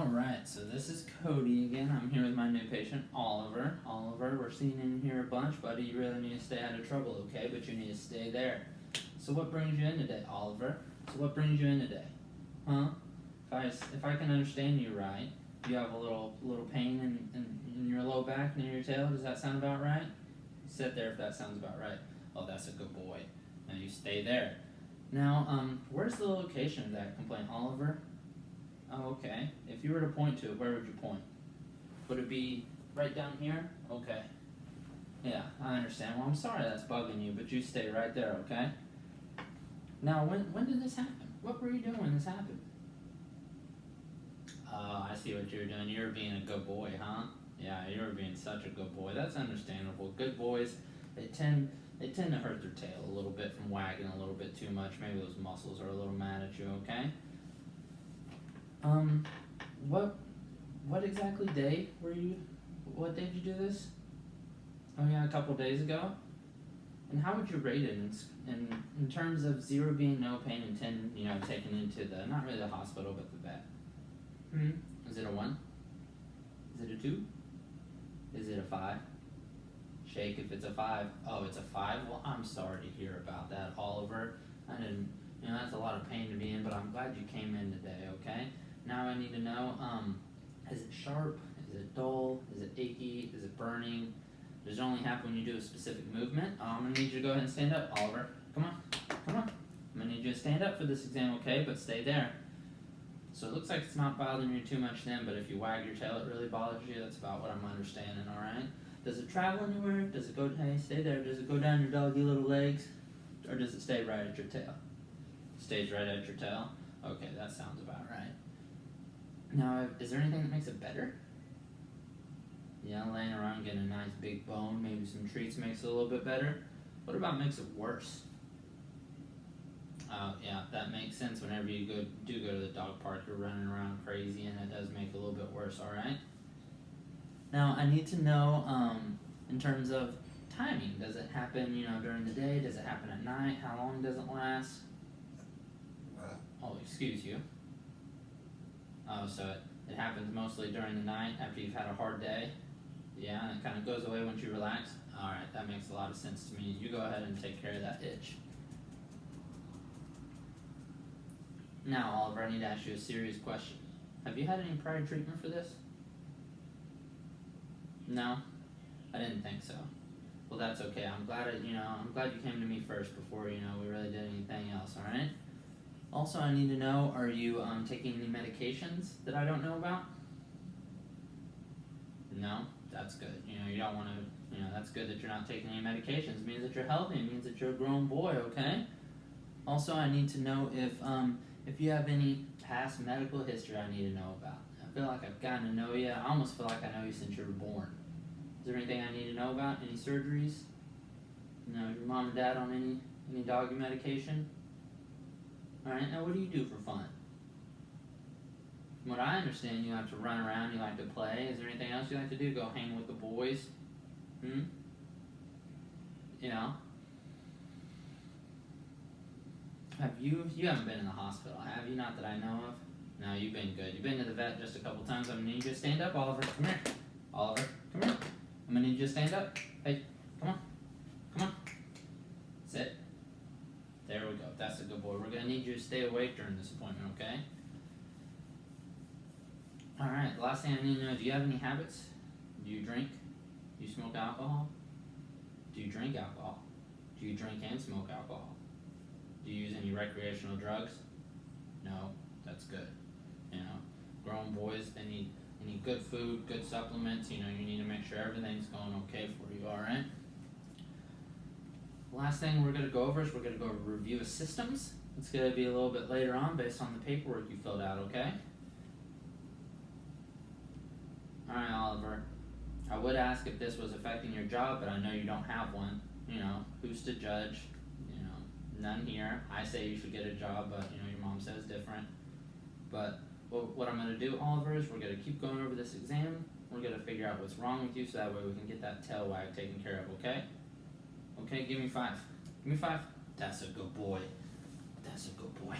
Alright, so this is Cody again. I'm here with my new patient, Oliver. Oliver, we're seeing in here a bunch, buddy. You really need to stay out of trouble, okay? But you need to stay there. So what brings you in today, Oliver? So what brings you in today? Huh? If I can understand you right, you have a little pain in your low back near your tail. Does that sound about right? Sit there if that sounds about right. Oh, that's a good boy. Now you stay there. Now, where's the location of that complaint, Oliver? Oh, okay. If you were to point to it, where would you point? Would it be right down here? Okay. Yeah, I understand. Well, I'm sorry that's bugging you, but you stay right there, okay? Now, when did this happen? What were you doing when this happened? Oh, I see what you were doing. You were being a good boy, huh? Yeah, you were being such a good boy. That's understandable. Good boys, they tend to hurt their tail a little bit from wagging a little bit too much. Maybe those muscles are a little mad at you, okay? What exactly day were you, what day did you do this? Oh yeah, a couple days ago? And how would you rate it in terms of 0 being no pain and 10, taken into the, not really the hospital, but the vet? Is it a 1? Is it a 2? Is it a 5? Shake if it's a 5. Oh, it's a 5? Well, I'm sorry to hear about that, Oliver. I didn't, that's a lot of pain to be in, but I'm glad you came in today, okay? Now I need to know, is it sharp? Is it dull? Is it achy? Is it burning? Does it only happen when you do a specific movement? I'm going to need you to go ahead and stand up, Oliver. Come on. I'm going to need you to stand up for this exam, okay? But stay there. So it looks like it's not bothering you too much then, but if you wag your tail, it really bothers you. That's about what I'm understanding, alright? Does it travel anywhere? Does it go, hey, stay there. Does it go down your doggy little legs? Or does it stay right at your tail? Stays right at your tail? Okay, that sounds about right. Now, is there anything that makes it better? Yeah, laying around getting a nice big bone, maybe some treats makes it a little bit better. What about makes it worse? Yeah, that makes sense. Whenever you do go to the dog park, you're running around crazy, and it does make it a little bit worse, alright? Now, I need to know, in terms of timing, does it happen, during the day? Does it happen at night? How long does it last? Oh, excuse you. Oh, so it happens mostly during the night after you've had a hard day? Yeah, and it kind of goes away once you relax? Alright, that makes a lot of sense to me. You go ahead and take care of that itch. Now, Oliver, I need to ask you a serious question. Have you had any prior treatment for this? No? I didn't think so. Well, that's okay. I'm glad I'm glad you came to me first before, we really did anything else, alright? Also, I need to know, are you taking any medications that I don't know about? No? That's good. You don't want to, that's good that you're not taking any medications. It means that you're healthy. It means that you're a grown boy, okay? Also, I need to know if you have any past medical history I need to know about. I feel like I've gotten to know you. I almost feel like I know you since you were born. Is there anything I need to know about? Any surgeries? Your mom and dad on any doggy medication? Alright, now what do you do for fun? From what I understand, you like to run around, you like to play. Is there anything else you like to do? Go hang with the boys? You haven't been in the hospital, have you? Not that I know of. No, you've been good. You've been to the vet just a couple times. I'm gonna need you to stand up, Oliver. Come here. Oliver, come here. I'm gonna need you to stand up. Hey, come on. Come on. Sit. There we go. That's a good boy. We're gonna need you to stay awake during this appointment, okay? Alright, the last thing I need to know, do you have any habits? Do you drink? Do you smoke alcohol? Do you drink alcohol? Do you drink and smoke alcohol? Do you use any recreational drugs? No, that's good. Grown boys, they need good food, good supplements. You need to make sure everything's going okay for you, alright? Last thing we're going to go over is we're going to go review systems. It's going to be a little bit later on based on the paperwork you filled out, okay? Alright, Oliver. I would ask if this was affecting your job, but I know you don't have one. Who's to judge? None here. I say you should get a job, but your mom says different. But what I'm going to do, Oliver, is we're going to keep going over this exam. We're going to figure out what's wrong with you so that way we can get that tail wag taken care of, okay? Okay, give me 5. Give me 5. That's a good boy. That's a good boy.